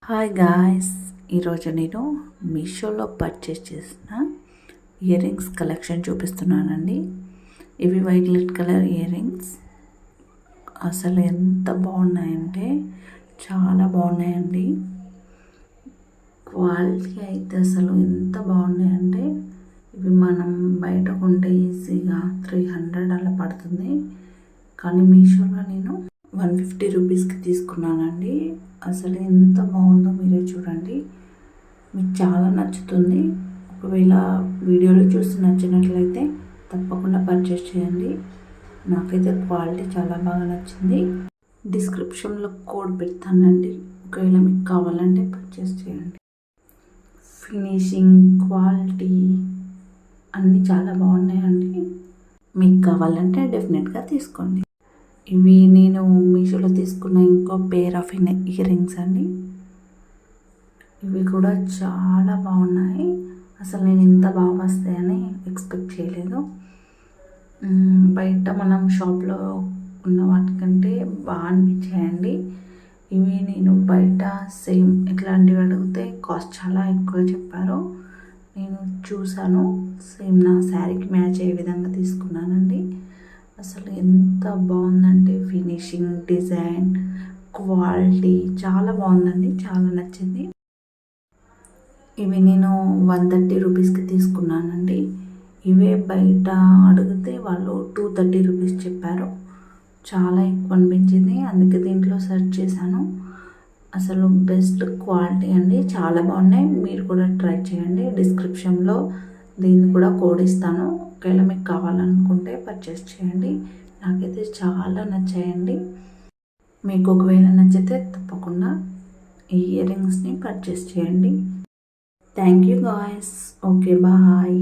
Hi guys, ఈరోజు నేను మీషోలో పర్చేస్ చేసిన ఇయర్ రింగ్స్ కలెక్షన్ చూపిస్తున్నానండి. ఇవి వైలెట్ కలర్ ఇయర్ రింగ్స్ అసలు ఎంత బాగున్నాయంటే చాలా బాగున్నాయండి. క్వాలిటీ అయితే అసలు ఎంత బాగున్నాయంటే ఇవి మనం బయట కొంటే ఈజీగా 300 అలా పడుతుంది, కానీ మీషోలో నేను 150 రూపీస్కి తీసుకున్నానండి. అసలు ఎంత బాగుందో మీరే చూడండి, మీకు చాలా నచ్చుతుంది. ఒకవేళ వీడియోలో చూసి నచ్చినట్లయితే తప్పకుండా పర్చేస్ చేయండి. నాకైతే క్వాలిటీ చాలా బాగా నచ్చింది. డిస్క్రిప్షన్లో కోడ్ పెడతానండి, ఒకవేళ మీకు కావాలంటే పర్చేస్ చేయండి. ఫినిషింగ్, క్వాలిటీ అన్నీ చాలా బాగున్నాయండి. మీకు కావాలంటే డెఫినెట్గా తీసుకోండి. ఇవి నేను మీషోలో తీసుకున్న ఇంకో పేర్ ఆఫ్ ఇయర్ రింగ్స్ అండి. ఇవి కూడా చాలా బాగున్నాయి. అసలు నేను ఇంత బాగా వస్తాయని ఎక్స్పెక్ట్ చేయలేదు. బయట మనం షాప్లో ఉన్న వాటికంటే బాగా అనిపించాయండి. ఇవి నేను బయట సేమ్ ఇట్లాంటివి అడిగితే కాస్ట్ చాలా ఎక్కువ చెప్పారు. నేను చూసాను, సేమ్ నా శారీకి మ్యాచ్ అయ్యే విధంగా తీసుకున్నానండి. అసలు ఎంత బాగుందంటే ఫినిషింగ్, డిజైన్, క్వాలిటీ చాలా బాగుందండి, చాలా నచ్చింది. ఇవి నేను 130 రూపీస్కి తీసుకున్నానండి. ఇవే బయట అడిగితే వాళ్ళు 230 రూపీస్ చెప్పారు. చాలా ఎక్కువ అనిపించింది, అందుకే దీంట్లో సెర్చ్ చేశాను. అసలు బెస్ట్ క్వాలిటీ అండి, చాలా బాగున్నాయి. మీరు కూడా ట్రై చేయండి. డిస్క్రిప్షన్లో దీన్ని కూడా కోడ్ ఇస్తాను, ఒకవేళ మీకు కావాలనుకుంటే పర్చేస్ చేయండి. నాకైతే చాలా నచ్చాయండి. మీకు ఒకవేళ నచ్చితే తప్పకుండా ఈ ఇయర్ రింగ్స్ని పర్చేస్ చేయండి. Thank you guys. Okay, bye.